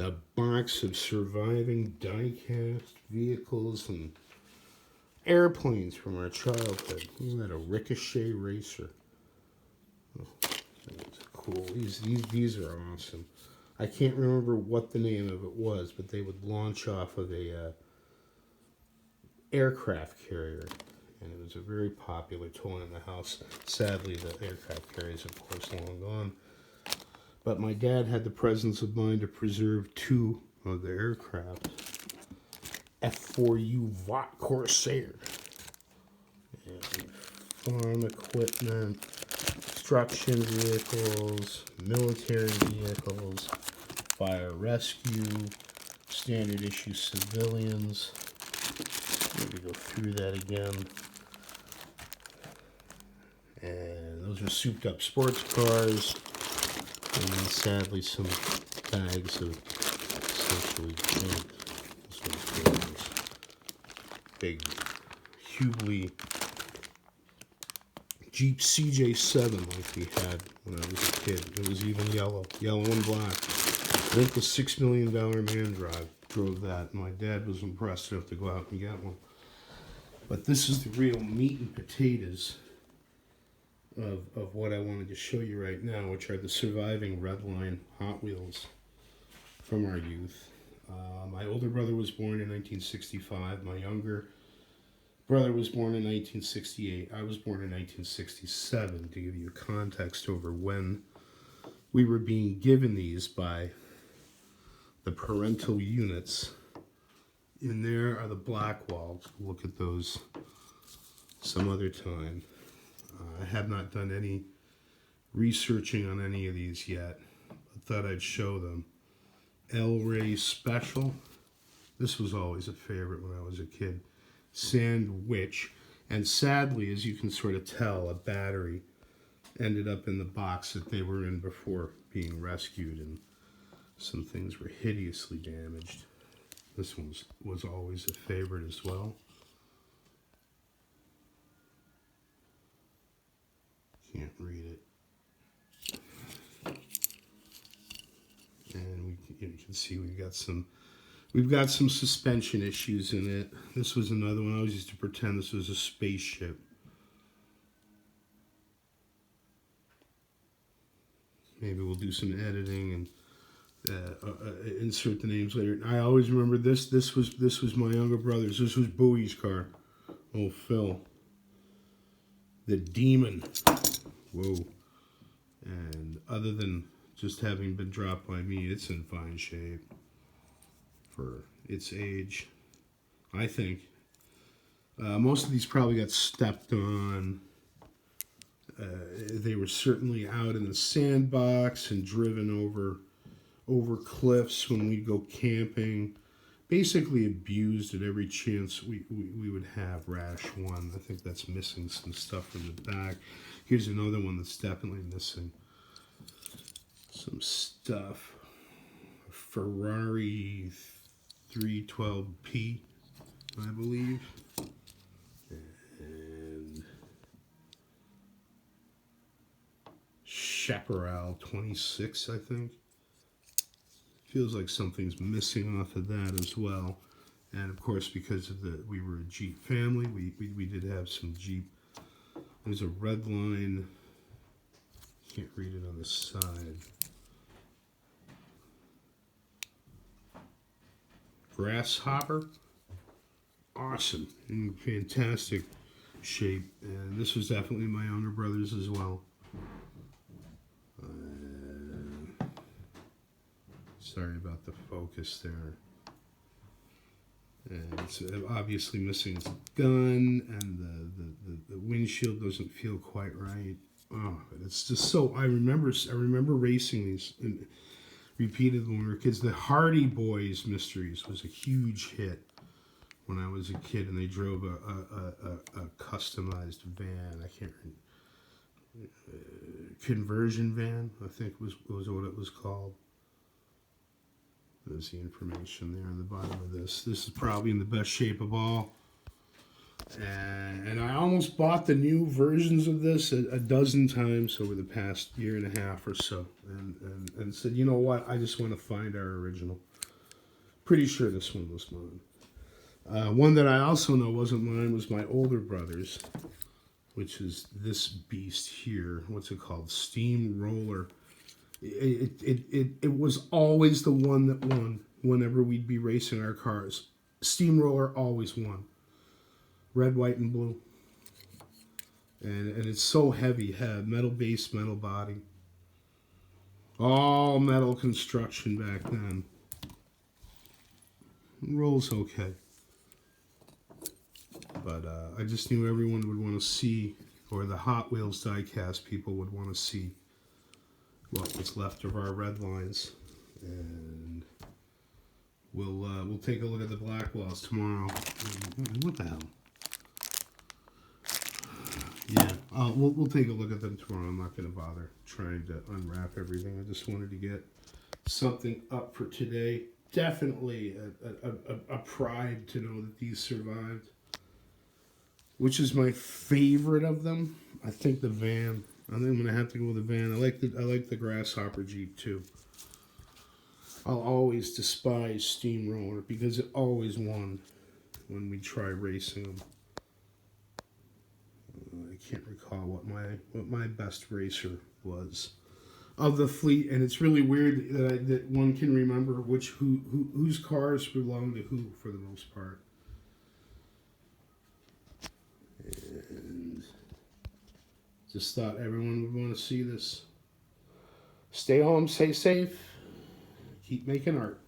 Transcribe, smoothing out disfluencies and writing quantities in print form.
A box of surviving die-cast vehicles and airplanes from our childhood. Isn't that a ricochet racer? Oh, that's cool. These are awesome. I can't remember what the name of it was, but they would launch off of a aircraft carrier, and it was a very popular toy in the house. Sadly, the aircraft carrier is, of course, long gone. But my dad had the presence of mind to preserve two of the aircraft. F4U Vought Corsair. And farm equipment, construction vehicles, military vehicles, fire rescue, standard issue civilians. Let me go through that again. And those are souped up sports cars. And then sadly some bags of essentially junk. This one's big Hubly Jeep CJ7 like we had when I was a kid. It was even yellow and black. I think the $6 Million Man drove that. My dad was impressed enough to go out and get one. But this is the real meat and potatoes of what I wanted to show you right now, which are the surviving Redline Hot Wheels from our youth. My older brother was born in 1965. My younger brother was born in 1968. I was born in 1967, to give you context over when we were being given these by the parental units. In there are the Blackwalls. We'll look at those some other time. I have not done any researching on any of these yet. I thought I'd show them. El Rey Special. This was always a favorite when I was a kid. Sandwich. And sadly, as you can sort of tell, a battery ended up in the box that they were in before being rescued, and some things were hideously damaged. This one was always a favorite as well. Can't read it. And you can see we've got some suspension issues in it. This was another one. I always used to pretend this was a spaceship. Maybe we'll do some editing and insert the names later. I always remember this. This was my younger brother's. This was Bowie's car. Oh, Phil. The Demon. Whoa. And other than just having been dropped by me, it's in fine shape for its age, I think. Most of these probably got stepped on. They were certainly out in the sandbox and driven over cliffs when we'd go camping. Basically abused at every chance we would have. Rash one. I think that's missing some stuff from the back. Here's another one that's definitely missing some stuff. Ferrari 312P, I believe. And Chaparral 26, I think. Feels like something's missing off of that as well. And of course, because of we were a Jeep family, we did have some Jeep. There's a Redline. Can't read it on the side. Grasshopper. Awesome. In fantastic shape. And this was definitely my younger brother's as well. Sorry about the focus there. And it's obviously missing its gun, and the windshield doesn't feel quite right. Oh, it's just so. I remember racing these repeatedly when we were kids. The Hardy Boys Mysteries was a huge hit when I was a kid, and they drove a customized van. I can't remember. Conversion van, I think was what it was called. There's the information there on the bottom of this. This is probably in the best shape of all. And I almost bought the new versions of this a dozen times over the past year and a half or so. And said, you know what, I just want to find our original. Pretty sure this one was mine. One that I also know wasn't mine was my older brother's, which is this beast here. What's it called? Steamroller. It was always the one that won whenever we'd be racing our cars. Steamroller always won. Red, white, and blue. And it's so heavy. Had metal base, metal body. All metal construction back then. It rolls okay. But I just knew everyone would want to see, or the Hot Wheels diecast people would want to see what was left of our Redlines. And we'll take a look at the Blackwells tomorrow. What the hell? Yeah, we'll take a look at them tomorrow. I'm not going to bother trying to unwrap everything. I just wanted to get something up for today. Definitely a pride to know that these survived. Which is my favorite of them? I think the van. I think I'm going to have to go with the van. I like the Grasshopper Jeep too. I'll always despise Steamroller because it always won when we try racing them. I can't recall what my best racer was of the fleet, and it's really weird that one can remember whose cars belong to who for the most part. And just thought everyone would want to see this. Stay home, stay safe, keep making art.